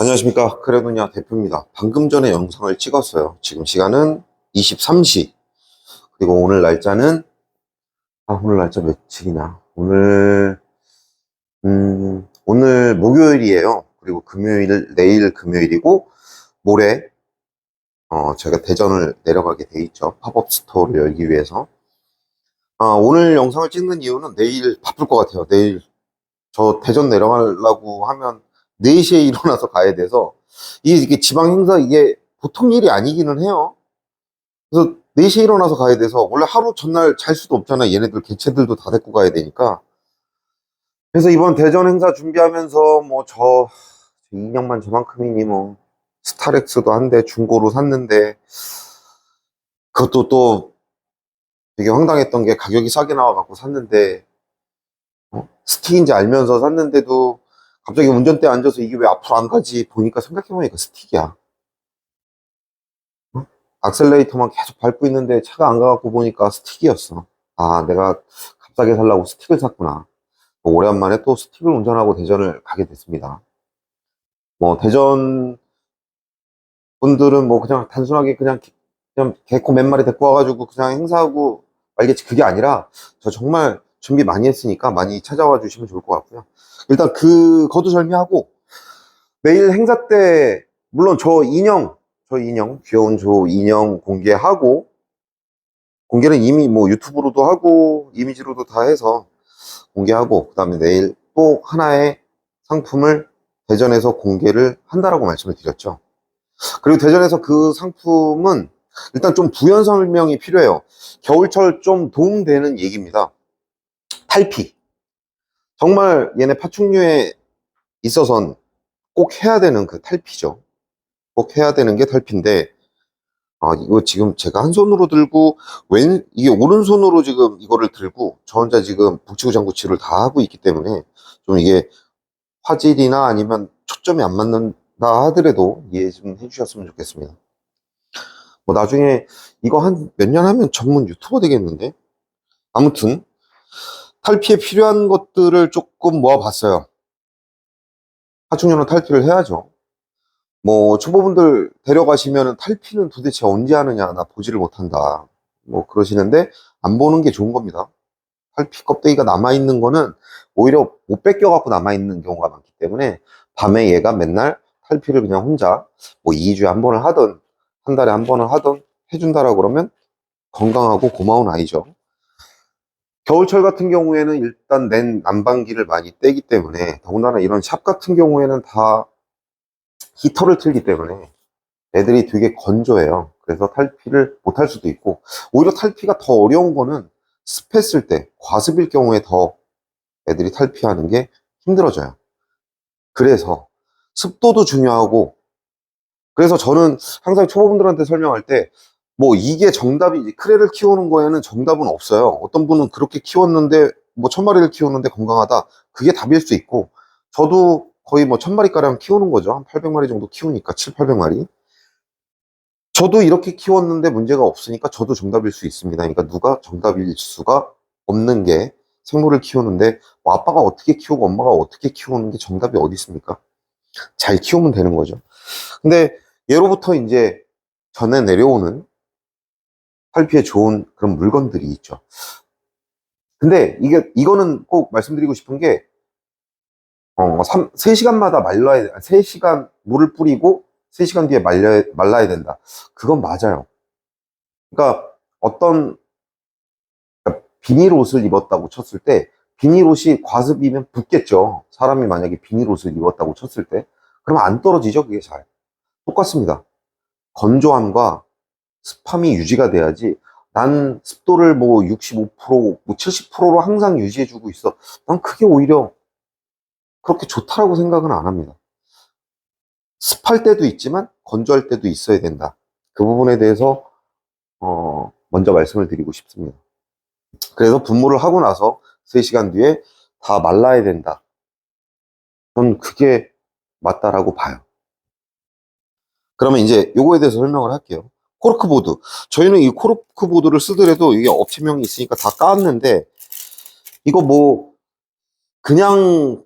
안녕하십니까. 크레도냐 대표입니다. 방금 전에 영상을 찍었어요. 지금 시간은 23시. 그리고 오늘 날짜는, 오늘 날짜 며칠이냐. 오늘 목요일이에요. 그리고 내일 금요일이고, 모레, 제가 대전을 내려가게 돼 있죠. 팝업 스토어를 열기 위해서. 오늘 영상을 찍는 이유는 내일 바쁠 것 같아요. 내일 저 대전 내려가려고 하면 4시에 일어나서 가야 돼서 이게 지방 행사 이게 보통 일이 아니기는 해요. 그래서 4시에 일어나서 가야 돼서 원래 하루 전날 잘 수도 없잖아. 얘네들 개체들도 다 데리고 가야 되니까. 그래서 이번 대전 행사 준비하면서 뭐 저 인형만 저만큼이니 뭐 스타렉스도 한 대 중고로 샀는데 그것도 또 되게 황당했던 게 가격이 싸게 나와갖고 샀는데 스틱인지 알면서 샀는데도 갑자기 운전대에 앉아서 이게 왜 앞으로 안 가지 보니까 생각해보니까 스틱이야. 악셀레이터만 계속 밟고 있는데 차가 안 가갖고 보니까 스틱이었어. 내가 값싸게 살라고 스틱을 샀구나. 오랜만에 또 스틱을 운전하고 대전을 가게 됐습니다. 뭐 대전 분들은 뭐 그냥 단순하게 그냥 개코 몇 마리 데리고 와가지고 그냥 행사하고 말겠지, 그게 아니라 저 정말 준비 많이 했으니까 많이 찾아와 주시면 좋을 것 같고요. 일단 거두절미하고 내일 행사 때 물론 저 인형 귀여운 저 인형 공개하고, 공개는 이미 뭐 유튜브로도 하고 이미지로도 다 해서 공개하고, 그 다음에 내일 또 하나의 상품을 대전에서 공개를 한다라고 말씀을 드렸죠. 그리고 대전에서 그 상품은 일단 좀 부연 설명이 필요해요. 겨울철 좀 도움되는 얘기입니다. 탈피. 정말 얘네 파충류에 있어선 꼭 해야 되는 그 탈피죠. 꼭 해야 되는 게 탈피인데, 이거 지금 제가 한 손으로 들고, 이게 오른손으로 지금 이거를 들고, 저 혼자 지금 북치고 장구치를 다 하고 있기 때문에, 좀 이게 화질이나 아니면 초점이 안 맞는다 하더라도 이해 좀 해주셨으면 좋겠습니다. 뭐 나중에 이거 한 몇 년 하면 전문 유튜버 되겠는데? 아무튼, 탈피에 필요한 것들을 조금 모아봤어요. 하충류는 탈피를 해야죠. 뭐 초보분들 데려가시면 탈피는 도대체 언제 하느냐, 나 보지를 못한다 뭐 그러시는데, 안 보는 게 좋은 겁니다. 탈피 껍데기가 남아있는 거는 오히려 못 뺏겨갖고 남아있는 경우가 많기 때문에, 밤에 얘가 맨날 탈피를 그냥 혼자 뭐 2주에 한 번을 하든 한 달에 한 번을 하든 해준다라고 그러면 건강하고 고마운 아이죠. 겨울철 같은 경우에는 일단 난방기를 많이 떼기 때문에, 더군다나 이런 샵 같은 경우에는 다 히터를 틀기 때문에 애들이 되게 건조해요. 그래서 탈피를 못할 수도 있고, 오히려 탈피가 더 어려운 거는 습했을 때, 과습일 경우에 더 애들이 탈피하는 게 힘들어져요. 그래서 습도도 중요하고, 그래서 저는 항상 초보분들한테 설명할 때, 뭐 이게 정답이지, 크레를 키우는 거에는 정답은 없어요. 어떤 분은 그렇게 키웠는데 뭐 1000마리를 키우는데 건강하다, 그게 답일 수 있고, 저도 거의 뭐 1000마리가량 키우는 거죠. 한 800마리 정도 키우니까, 7, 800마리. 저도 이렇게 키웠는데 문제가 없으니까 저도 정답일 수 있습니다. 그러니까 누가 정답일 수가 없는 게, 생물을 키우는데 뭐 아빠가 어떻게 키우고 엄마가 어떻게 키우는 게 정답이 어디 있습니까? 잘 키우면 되는 거죠. 근데 예로부터 이제 전해 내려오는 탈피에 좋은 그런 물건들이 있죠. 근데 이거는 꼭 말씀드리고 싶은 게, 3시간마다 3시간 물을 뿌리고 3시간 뒤에 말라야 된다. 그건 맞아요. 그러니까 비닐 옷을 입었다고 쳤을 때, 비닐 옷이 과습이면 붓겠죠. 사람이 만약에 비닐 옷을 입었다고 쳤을 때, 그러면 안 떨어지죠, 그게 잘. 똑같습니다. 건조함과 습함이 유지가 돼야지. 난 습도를 뭐 65%, 뭐 70%로 항상 유지해주고 있어, 난 그게 오히려 그렇게 좋다라고 생각은 안 합니다. 습할 때도 있지만 건조할 때도 있어야 된다. 그 부분에 대해서 먼저 말씀을 드리고 싶습니다. 그래서 분무를 하고 나서 3시간 뒤에 다 말라야 된다. 전 그게 맞다라고 봐요. 그러면 이제 요거에 대해서 설명을 할게요. 코르크보드. 저희는 이 코르크보드를 쓰더라도 이게 업체명이 있으니까 다 깠는데, 이거 뭐 그냥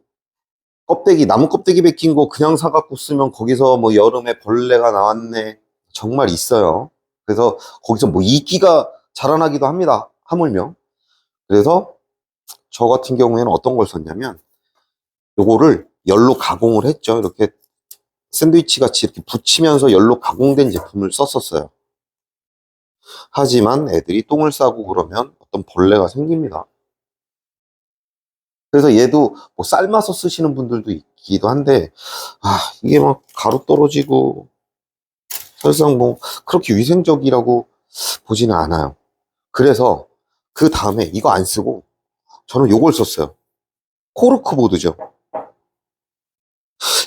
껍데기, 나무 껍데기 벗긴 거 그냥 사갖고 쓰면 거기서 뭐 여름에 벌레가 나왔네. 정말 있어요. 그래서 거기서 뭐 이끼가 자라나기도 합니다. 하물며. 그래서 저 같은 경우에는 어떤 걸 썼냐면 요거를 열로 가공을 했죠. 이렇게 샌드위치 같이 이렇게 붙이면서 열로 가공된 제품을 썼었어요. 하지만 애들이 똥을 싸고 그러면 어떤 벌레가 생깁니다. 그래서 얘도 뭐 삶아서 쓰시는 분들도 있기도 한데, 이게 막 가루 떨어지고, 사실상 뭐 그렇게 위생적이라고 보지는 않아요. 그래서 그 다음에 이거 안 쓰고 저는 요걸 썼어요. 코르크 보드죠.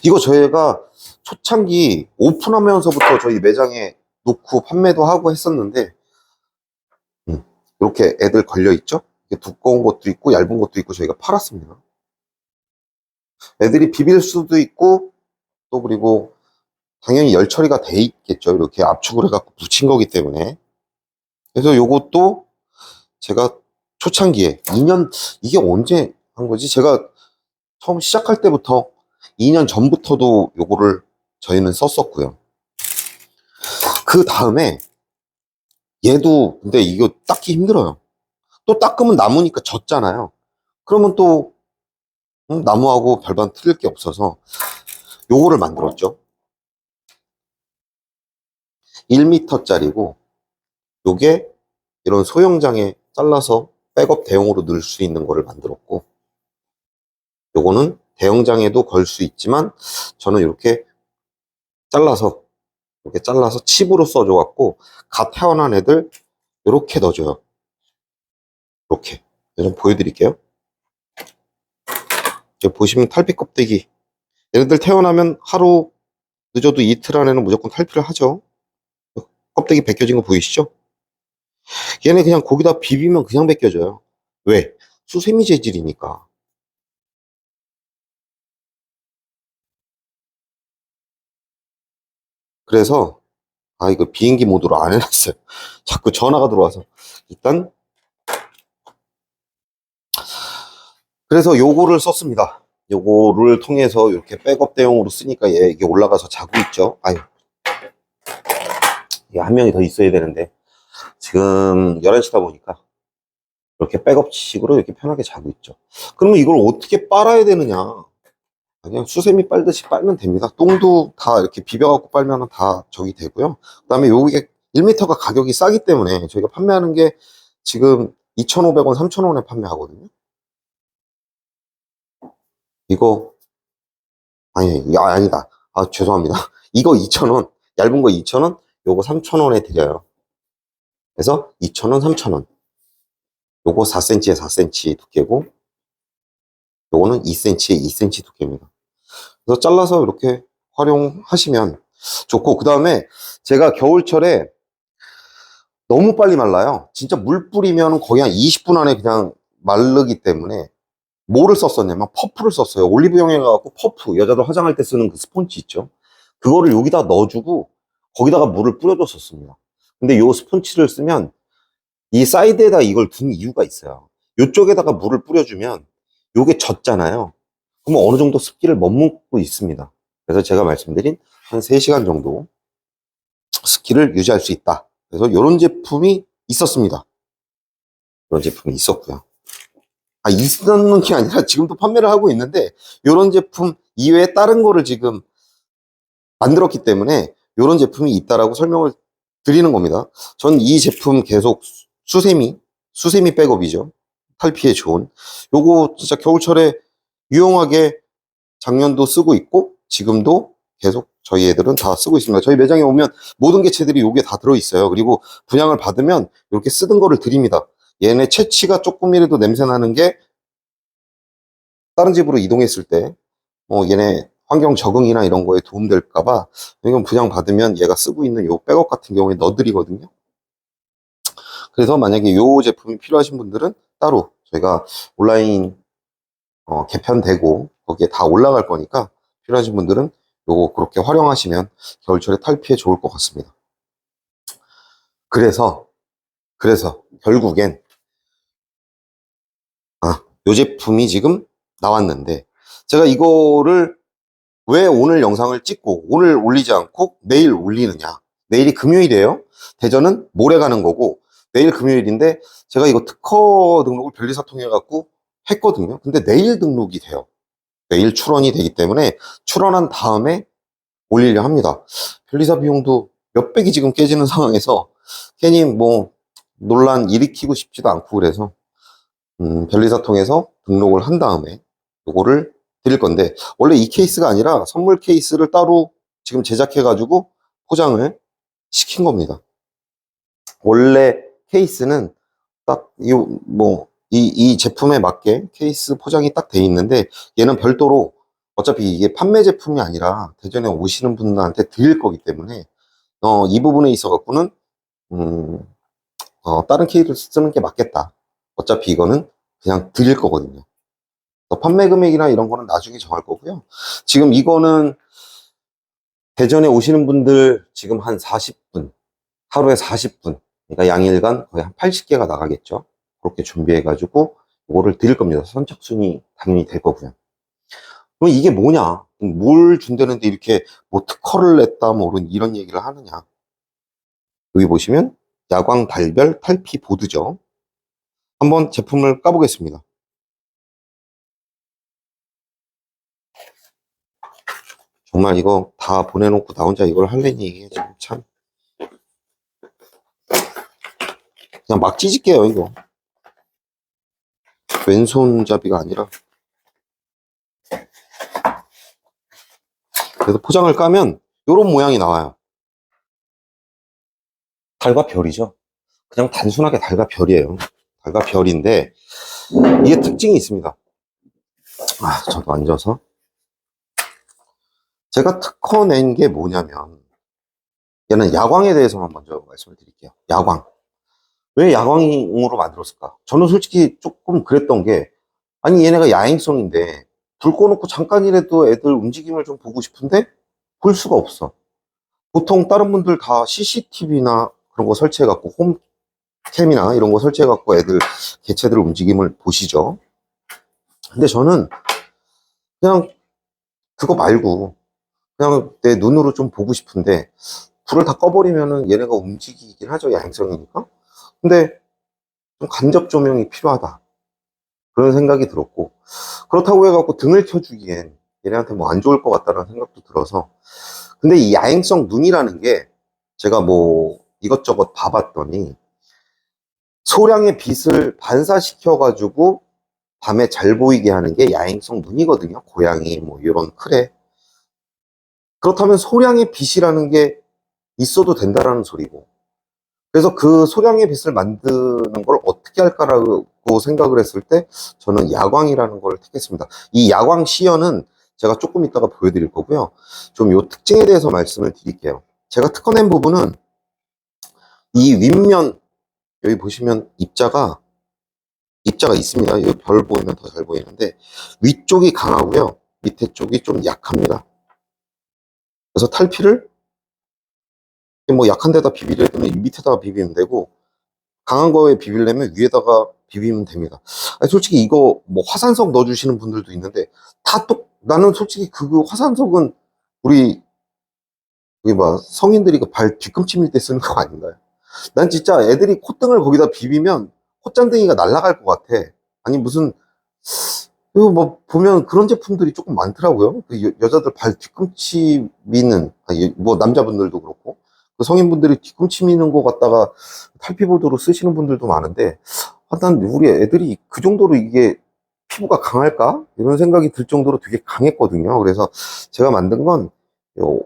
이거 저희가 초창기 오픈하면서부터 저희 매장에 놓고 판매도 하고 했었는데, 이렇게 애들 걸려있죠? 두꺼운 것도 있고 얇은 것도 있고 저희가 팔았습니다. 애들이 비빌 수도 있고 또 그리고 당연히 열 처리가 돼 있겠죠. 이렇게 압축을 해갖고 붙인 거기 때문에. 그래서 요것도 제가 초창기에 2년, 이게 언제 한 거지? 제가 처음 시작할 때부터 2년 전부터도 요거를 저희는 썼었고요. 그 다음에 얘도 근데 이거 닦기 힘들어요. 또 닦으면 남으니까 젖잖아요. 그러면 또 나무하고 별반 틀릴 게 없어서 요거를 만들었죠. 1m짜리고 요게 이런 소형장에 잘라서 백업 대용으로 넣을 수 있는 거를 만들었고, 요거는 대형장에도 걸 수 있지만 저는 이렇게 잘라서 칩으로 써줘 갖고 갓 태어난 애들 이렇게 넣어줘요. 이렇게 좀 보여드릴게요. 여기 보시면 탈피 껍데기, 얘네들 태어나면 하루 늦어도 이틀 안에는 무조건 탈피를 하죠. 껍데기 벗겨진 거 보이시죠? 얘네 그냥 고기다 비비면 그냥 벗겨져요. 왜? 수세미 재질이니까. 그래서 이거 비행기 모드로 안 해놨어요. 자꾸 전화가 들어와서. 일단 그래서 요거를 썼습니다. 요거를 통해서 이렇게 백업 대용으로 쓰니까 이게 올라가서 자고 있죠. 아유, 이게 한 명이 더 있어야 되는데 지금 11시다 보니까 이렇게 백업식으로 이렇게 편하게 자고 있죠. 그러면 이걸 어떻게 빨아야 되느냐? 그냥 수세미 빨듯이 빨면 됩니다. 똥도 다 이렇게 비벼갖고 빨면 다 저기 되고요. 그 다음에 요게 1m가 가격이 싸기 때문에 저희가 판매하는 게 지금 2,500원, 3,000원에 판매하거든요. 이거, 아니다. 죄송합니다. 이거 2,000원, 얇은 거 2,000원, 요거 3,000원에 드려요. 그래서 2,000원, 3,000원. 요거 4cm에 4cm 두께고, 요거는 2cm에 2cm 두께입니다. 그래서 잘라서 이렇게 활용하시면 좋고, 그 다음에 제가 겨울철에 너무 빨리 말라요. 진짜 물 뿌리면 거의 한 20분 안에 그냥 마르기 때문에 뭐를 썼었냐면 퍼프를 썼어요. 올리브영에 가갖고 퍼프, 여자들 화장할 때 쓰는 그 스펀지 있죠. 그거를 여기다 넣어주고 거기다가 물을 뿌려줬었습니다. 근데 요 스펀지를 쓰면 이 사이드에다 이걸 둔 이유가 있어요. 요쪽에다가 물을 뿌려주면 요게 젖잖아요. 그러면 어느 정도 습기를 머금고 있습니다. 그래서 제가 말씀드린 한 3시간 정도 습기를 유지할 수 있다. 그래서 이런 제품이 있었습니다. 이런 제품이 있었고요. 있었는 게 아니라 지금도 판매를 하고 있는데 이런 제품 이외에 다른 거를 지금 만들었기 때문에 이런 제품이 있다라고 설명을 드리는 겁니다. 전 이 제품 계속 수세미 백업이죠. 탈피에 좋은. 요거 진짜 겨울철에 유용하게 작년도 쓰고 있고 지금도 계속 저희 애들은 다 쓰고 있습니다. 저희 매장에 오면 모든 개체들이 요게 다 들어있어요. 그리고 분양을 받으면 이렇게 쓰던 거를 드립니다. 얘네 채취가 조금이라도 냄새 나는 게 다른 집으로 이동했을 때 얘네 환경 적응이나 이런 거에 도움될까봐 이건 분양받으면 얘가 쓰고 있는 요 백업 같은 경우에 넣어드리거든요. 그래서 만약에 요 제품이 필요하신 분들은 따로 저희가 온라인 개편되고 거기에 다 올라갈 거니까 필요하신 분들은 요거 그렇게 활용하시면 겨울철에 탈피에 좋을 것 같습니다. 그래서 결국엔 요 제품이 지금 나왔는데 제가 이거를 왜 오늘 영상을 찍고 오늘 올리지 않고 내일 올리느냐. 내일이 금요일이에요. 대전은 모레 가는 거고 내일 금요일인데 제가 이거 특허 등록을 변리사 통해 갖고 했거든요. 근데 내일 등록이 돼요. 내일 출원이 되기 때문에 출원한 다음에 올리려 합니다. 변리사 비용도 몇백이 지금 깨지는 상황에서 괜히 뭐 논란 일으키고 싶지도 않고 그래서 변리사 통해서 등록을 한 다음에 요거를 드릴 건데 원래 이 케이스가 아니라 선물 케이스를 따로 지금 제작해 가지고 포장을 시킨 겁니다. 원래 케이스는 딱 이 제품에 맞게 케이스 포장이 딱 돼 있는데 얘는 별도로 어차피 이게 판매 제품이 아니라 대전에 오시는 분들한테 드릴 거기 때문에 이 부분에 있어 갖고는 음, 다른 케이스를 쓰는 게 맞겠다. 어차피 이거는 그냥 드릴 거거든요. 판매 금액이나 이런 거는 나중에 정할 거고요. 지금 이거는 대전에 오시는 분들 지금 한 40분, 하루에 40분, 그러니까 양일간 거의 한 80개가 나가겠죠. 그렇게 준비해가지고 이거를 드릴 겁니다. 선착순이 당연히 될 거고요. 그럼 이게 뭐냐? 뭘 준다는데 이렇게 뭐 특허를 냈다 뭐 이런 얘기를 하느냐? 여기 보시면 야광 달별 탈피 보드죠. 한번 제품을 까보겠습니다. 정말 이거 다 보내놓고 나 혼자 이걸 할래니 이게 지금 참 그냥 막 찢을게요 이거. 왼손잡이가 아니라. 그래서 포장을 까면 이런 모양이 나와요. 달과 별이죠. 그냥 단순하게 달과 별이에요. 달과 별인데 이게 특징이 있습니다. 저도 앉아서 제가 특허 낸 게 뭐냐면 얘는 야광에 대해서만 먼저 말씀을 드릴게요. 야광. 왜 야광으로 만들었을까? 저는 솔직히 조금 그랬던 게 아니 얘네가 야행성인데 불 꺼놓고 잠깐이라도 애들 움직임을 좀 보고 싶은데 볼 수가 없어. 보통 다른 분들 다 CCTV나 그런 거 설치해갖고 홈캠이나 이런 거 설치해갖고 애들 개체들 움직임을 보시죠. 근데 저는 그냥 그거 말고 그냥 내 눈으로 좀 보고 싶은데 불을 다 꺼버리면은 얘네가 움직이긴 하죠. 야행성이니까. 근데 좀 간접 조명이 필요하다. 그런 생각이 들었고 그렇다고 해갖고 등을 켜주기엔 얘네한테 뭐 안 좋을 것 같다는 생각도 들어서 근데 이 야행성 눈이라는 게 제가 뭐 이것저것 봐봤더니 소량의 빛을 반사시켜가지고 밤에 잘 보이게 하는 게 야행성 눈이거든요. 고양이 뭐 이런 크레. 그렇다면 소량의 빛이라는 게 있어도 된다라는 소리고 그래서 그 소량의 빛을 만드는 걸 어떻게 할까라고 생각을 했을 때 저는 야광이라는 걸 택했습니다. 이 야광 시연은 제가 조금 이따가 보여드릴 거고요. 좀 요 특징에 대해서 말씀을 드릴게요. 제가 특허낸 부분은 이 윗면 여기 보시면 입자가 있습니다. 여기 별 보이면 더 잘 보이는데 위쪽이 강하고요. 밑에 쪽이 좀 약합니다. 그래서 탈피를 뭐 약한 데다 비비려면 밑에다가 비비면 되고 강한 거에 비비려면 위에다가 비비면 됩니다. 아니, 솔직히 이거 뭐 화산석 넣어주시는 분들도 있는데 나는 솔직히 그 화산석은 우리 성인들이 그 발 뒤꿈치 밀 때 쓰는 거 아닌가요? 난 진짜 애들이 콧등을 거기다 비비면 콧잔등이가 날아갈 것 같아. 아니 무슨 이거 뭐 보면 그런 제품들이 조금 많더라고요. 그 여자들 발 뒤꿈치 미는 뭐 남자분들도 그렇고 그 성인분들이 뒤꿈치 미는 거 갖다가 탈피보드로 쓰시는 분들도 많은데 난 우리 애들이 그 정도로 이게 피부가 강할까? 이런 생각이 들 정도로 되게 강했거든요. 그래서 제가 만든 건 요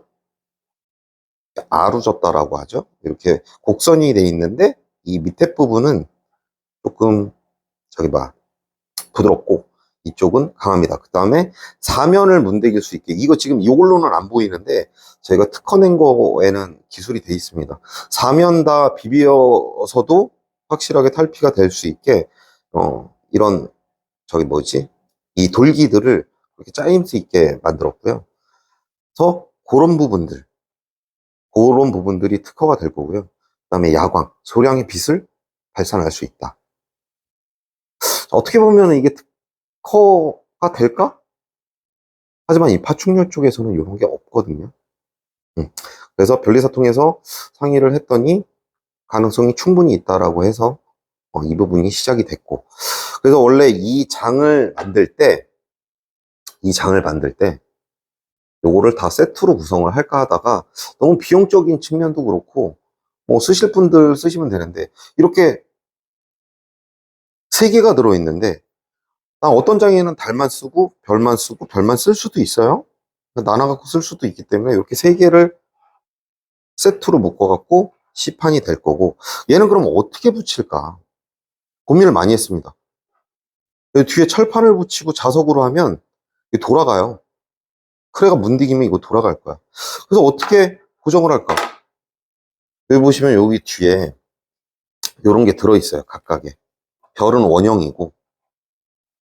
아루졌다라고 하죠. 이렇게 곡선이 돼 있는데 이 밑에 부분은 조금 부드럽고 이쪽은 강합니다. 그 다음에 사면을 문대길 수 있게 이거 지금 이걸로는 안 보이는데 저희가 특허낸 거에는 기술이 돼 있습니다. 사면 다 비비어서도 확실하게 탈피가 될 수 있게 이런 이 돌기들을 그렇게 짜임새 있게 만들었고요. 그래서 그런 부분들이 특허가 될 거고요. 그 다음에 야광, 소량의 빛을 발산할 수 있다. 어떻게 보면 이게 특허가 될까? 하지만 이 파충류 쪽에서는 이런 게 없거든요. 그래서 변리사통에서 상의를 했더니 가능성이 충분히 있다라고 해서 이 부분이 시작이 됐고, 그래서 원래 이 장을 만들 때 요거를 다 세트로 구성을 할까 하다가 너무 비용적인 측면도 그렇고 뭐 쓰실 분들 쓰시면 되는데 이렇게 세 개가 들어있는데 어떤 장에는 달만 쓰고 별만 쓰고 별만 쓸 수도 있어요. 나눠 갖고 쓸 수도 있기 때문에 이렇게 세 개를 세트로 묶어 갖고 시판이 될 거고, 얘는 그럼 어떻게 붙일까 고민을 많이 했습니다. 뒤에 철판을 붙이고 자석으로 하면 이게 돌아가요. 크레가 문디기면 이거 돌아갈 거야. 그래서 어떻게 고정을 할까? 여기 보시면 여기 뒤에 이런 게 들어있어요. 각각에. 별은 원형이고, 그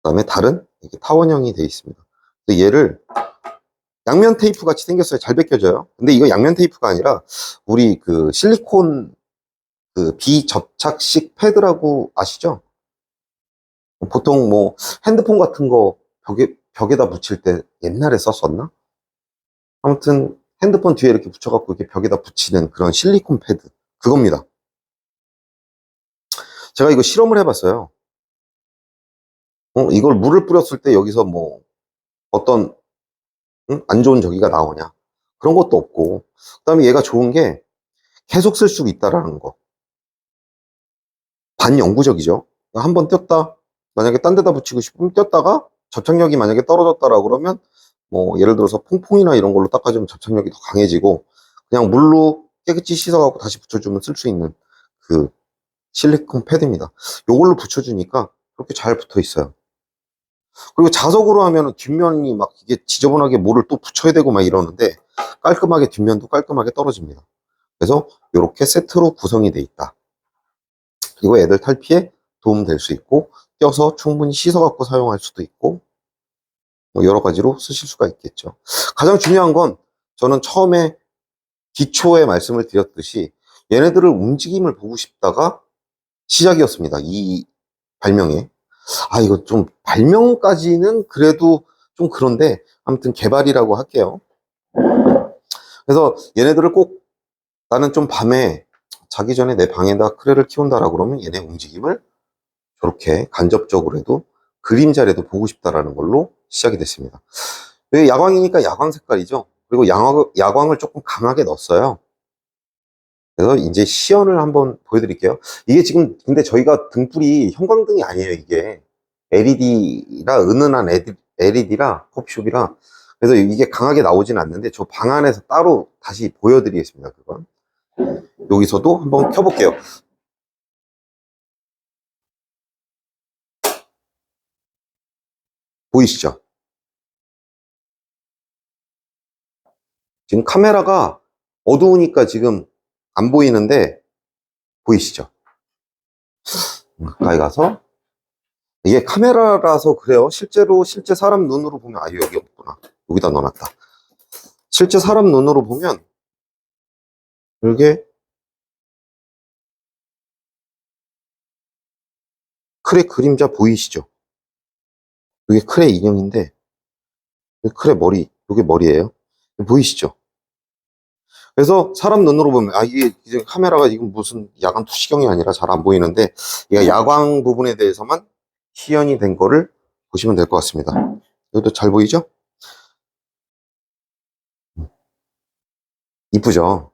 다음에 달은 이렇게 타원형이 되어 있습니다. 얘를 양면 테이프 같이 생겼어요. 잘 벗겨져요. 근데 이거 양면 테이프가 아니라 우리 그 실리콘 그 비접착식 패드라고 아시죠? 보통 뭐 핸드폰 같은 거 벽에다 붙일 때 옛날에 썼었나? 아무튼 핸드폰 뒤에 이렇게 붙여갖고 이렇게 벽에다 붙이는 그런 실리콘 패드, 그겁니다. 제가 이거 실험을 해봤어요. 이걸 물을 뿌렸을 때 여기서 뭐 어떤 안 좋은 저기가 나오냐, 그런 것도 없고, 그 다음에 얘가 좋은 게 계속 쓸 수 있다라는 거. 반영구적이죠. 한번 뗐다, 만약에 딴 데다 붙이고 싶으면 뗐다가 접착력이 만약에 떨어졌다라 그러면 뭐 예를 들어서 퐁퐁이나 이런 걸로 닦아주면 접착력이 더 강해지고, 그냥 물로 깨끗이 씻어갖고 다시 붙여주면 쓸 수 있는 그 실리콘 패드입니다. 요걸로 붙여주니까 그렇게 잘 붙어 있어요. 그리고 자석으로 하면은 뒷면이 막 이게 지저분하게 뭐를 또 붙여야 되고 막 이러는데 깔끔하게 뒷면도 깔끔하게 떨어집니다. 그래서 이렇게 세트로 구성이 돼 있다. 그리고 애들 탈피에 도움될 수 있고, 껴서 충분히 씻어갖고 사용할 수도 있고, 뭐 여러 가지로 쓰실 수가 있겠죠. 가장 중요한 건 저는 처음에 기초에 말씀을 드렸듯이 얘네들을 움직임을 보고 싶다가 시작이었습니다. 이 발명에. 이거 좀 발명까지는 그래도 좀 그런데 아무튼 개발이라고 할게요. 그래서 얘네들을 꼭 나는 좀 밤에 자기 전에 내 방에다 크레를 키운다라고 그러면 얘네 움직임을 저렇게 간접적으로라도 그림자라도 보고 싶다라는 걸로 시작이 됐습니다. 왜 야광이니까 야광 색깔이죠. 그리고 야광을 조금 강하게 넣었어요. 그래서 이제 시연을 한번 보여드릴게요. 이게 지금 근데 저희가 등불이 형광등이 아니에요. 이게 LED라 은은한 LED라 커피숍이라, 그래서 이게 강하게 나오진 않는데 저 방 안에서 따로 다시 보여드리겠습니다. 그건 여기서도 한번 켜볼게요. 보이시죠? 지금 카메라가 어두우니까 지금 안 보이는데 보이시죠? 가까이 가서, 이게 카메라라서 그래요. 실제 사람 눈으로 보면 여기 없구나. 여기다 넣어놨다. 실제 사람 눈으로 보면 이게 크레 그림자 보이시죠? 이게 크레 인형인데 크레 머리, 이게 머리예요. 보이시죠? 그래서 사람 눈으로 보면 이게 이제 카메라가 지금 무슨 야간 투시경이 아니라 잘 안 보이는데, 이게 야광 부분에 대해서만 희연이 된 거를 보시면 될 것 같습니다. 이것도 잘 보이죠? 이쁘죠?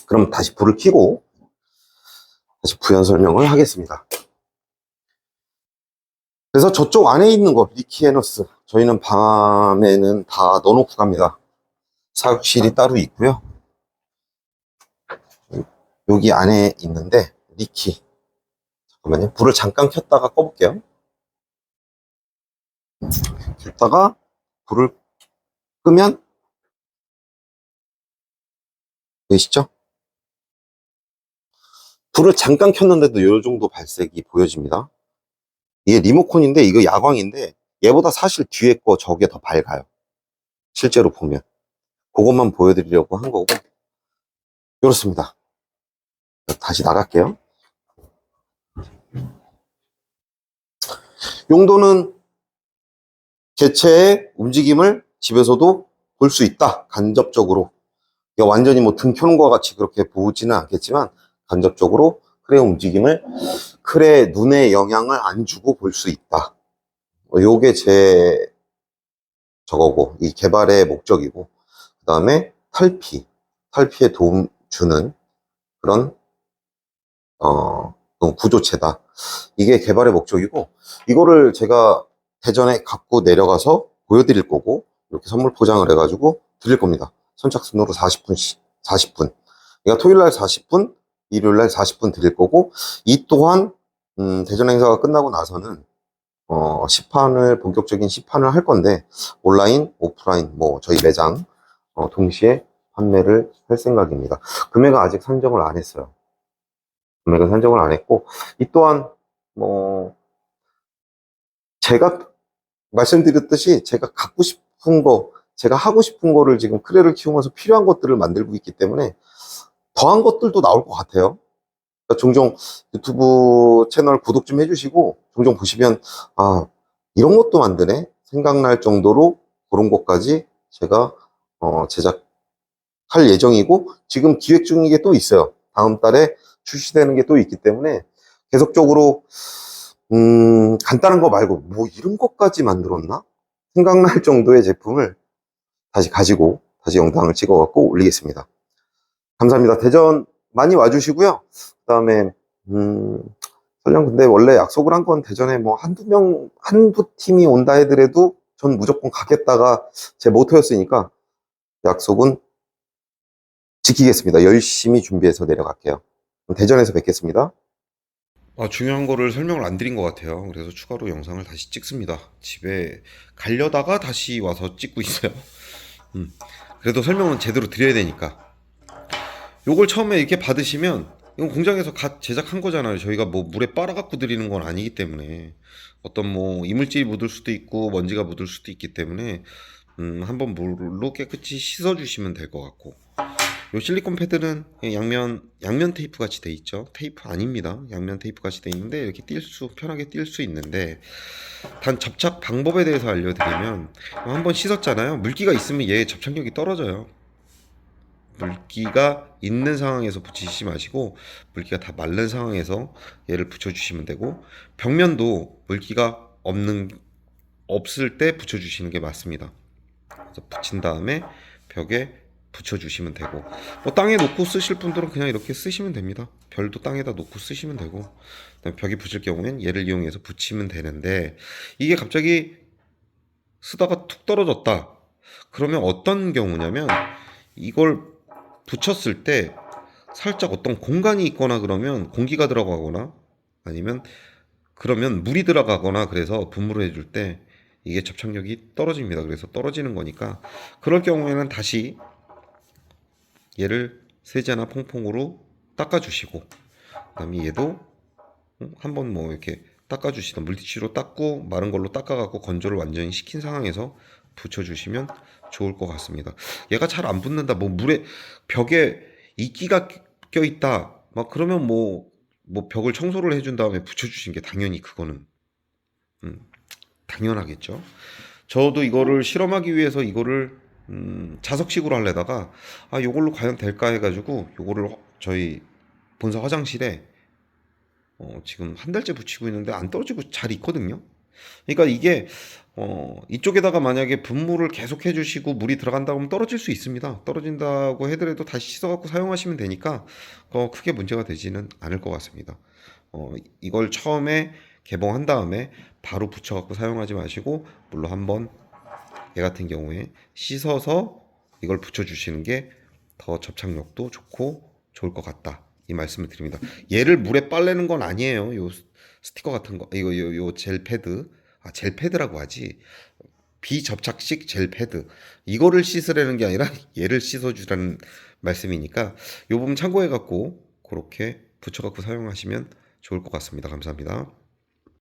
그럼 다시 불을 켜고 다시 부연 설명을 하겠습니다. 그래서 저쪽 안에 있는 거 리키에너스, 저희는 밤에는 다 넣어놓고 갑니다. 사육실이 따로 있고요. 여기 안에 있는데 리키, 잠깐만요. 불을 잠깐 켰다가 꺼볼게요. 켰다가 불을 끄면 보이시죠? 불을 잠깐 켰는데도 이 정도 발색이 보여집니다. 이게 리모컨인데 이거 야광인데 얘보다 사실 뒤에 거 저게 더 밝아요. 실제로 보면. 그것만 보여드리려고 한 거고, 이렇습니다. 다시 나갈게요. 용도는 개체의 움직임을 집에서도 볼 수 있다. 간접적으로. 완전히 뭐 등 켜는 것 같이 그렇게 보지는 않겠지만 간접적으로 클의 움직임을 클의 눈에 영향을 안 주고 볼 수 있다. 요게 제 저거고 이 개발의 목적이고, 그 다음에 탈피에 도움 주는 그런 구조체다. 이게 개발의 목적이고, 이거를 제가 대전에 갖고 내려가서 보여드릴 거고, 이렇게 선물 포장을 해가지고 드릴 겁니다. 선착순으로 40분. 그러니까 토요일 날 40분, 일요일 날 40분 드릴 거고, 이 또한, 대전 행사가 끝나고 나서는, 본격적인 시판을 할 건데, 온라인, 오프라인, 뭐, 저희 매장, 동시에 판매를 할 생각입니다. 금액은 아직 산정을 안 했어요. 금액은 산정을 안 했고, 이 또한, 뭐, 제가 말씀드렸듯이 제가 갖고 싶은 거, 제가 하고 싶은 거를 지금 크레를 키우면서 필요한 것들을 만들고 있기 때문에 더한 것들도 나올 것 같아요. 그러니까 종종 유튜브 채널 구독 좀 해주시고, 종종 보시면, 아, 이런 것도 만드네? 생각날 정도로 그런 것까지 제가 제작할 예정이고, 지금 기획 중인 게 또 있어요. 다음 달에 출시되는 게 또 있기 때문에 계속적으로 간단한 거 말고 뭐 이런 것까지 만들었나? 생각날 정도의 제품을 다시 가지고 다시 영상을 찍어 갖고 올리겠습니다. 감사합니다. 대전 많이 와주시고요. 그다음에 설령 근데 원래 약속을 한 건 대전에 뭐 한두 팀이 온다 해더라도 전 무조건 가겠다가 제 모토였으니까 약속은 지키겠습니다. 열심히 준비해서 내려갈게요. 그럼 대전에서 뵙겠습니다. 중요한 거를 설명을 안 드린 것 같아요. 그래서 추가로 영상을 다시 찍습니다. 집에 가려다가 다시 와서 찍고 있어요. 그래도 설명은 제대로 드려야 되니까. 요걸 처음에 이렇게 받으시면, 이건 공장에서 갓 제작한 거잖아요. 저희가 뭐 물에 빨아갖고 드리는 건 아니기 때문에, 어떤 뭐 이물질이 묻을 수도 있고 먼지가 묻을 수도 있기 때문에 한번 물로 깨끗이 씻어주시면 될 것 같고, 요 실리콘 패드는 양면 테이프 같이 돼 있죠. 테이프 아닙니다. 양면 테이프 같이 돼 있는데 이렇게 편하게 뛸 수 있는데, 단 접착 방법에 대해서 알려드리면, 한번 씻었잖아요. 물기가 있으면 얘 접착력이 떨어져요. 물기가 있는 상황에서 붙이시지 마시고, 물기가 다 마른 상황에서 얘를 붙여주시면 되고, 벽면도 물기가 없을 때 붙여주시는 게 맞습니다. 그래서 붙인 다음에 벽에 붙여주시면 되고, 뭐 땅에 놓고 쓰실 분들은 그냥 이렇게 쓰시면 됩니다. 별도 땅에다 놓고 쓰시면 되고, 벽에 붙일 경우엔 얘를 이용해서 붙이면 되는데, 이게 갑자기 쓰다가 툭 떨어졌다. 그러면 어떤 경우냐면, 이걸 붙였을 때 살짝 어떤 공간이 있거나, 그러면 공기가 들어가거나, 아니면 그러면 물이 들어가거나, 그래서 분무를 해줄 때 이게 접착력이 떨어집니다. 그래서 떨어지는 거니까, 그럴 경우에는 다시 얘를 세제나 퐁퐁으로 닦아주시고, 그다음에 얘도 한번 뭐 이렇게 닦아주시던 물티슈로 닦고 마른 걸로 닦아갖고 건조를 완전히 시킨 상황에서 붙여주시면 좋을 것 같습니다. 얘가 잘 안 붙는다, 뭐 벽에 이끼가 껴있다, 막 그러면 뭐 벽을 청소를 해준 다음에 붙여주신 게 당연히 그거는 당연하겠죠. 저도 이거를 실험하기 위해서 이거를 자석식으로 하려다가 요걸로 과연 될까 해가지고 요거를 저희 본사 화장실에 지금 한 달째 붙이고 있는데 안 떨어지고 잘 있거든요. 그러니까 이게 이쪽에다가 만약에 분무를 계속 해주시고 물이 들어간다고 하면 떨어질 수 있습니다. 떨어진다고 해더라도 다시 씻어갖고 사용하시면 되니까 크게 문제가 되지는 않을 것 같습니다. 이걸 처음에 개봉한 다음에 바로 붙여갖고 사용하지 마시고, 물로 한번 얘 같은 경우에 씻어서 이걸 붙여주시는 게 더 접착력도 좋고 좋을 것 같다, 이 말씀을 드립니다. 얘를 물에 빨래는 건 아니에요. 요 스티커 같은 거, 이거 요 젤 패드, 젤 패드라고 하지, 비접착식 젤 패드, 이거를 씻으라는 게 아니라 얘를 씻어주라는 말씀이니까 요 부분 참고해 갖고 그렇게 붙여 갖고 사용하시면 좋을 것 같습니다. 감사합니다.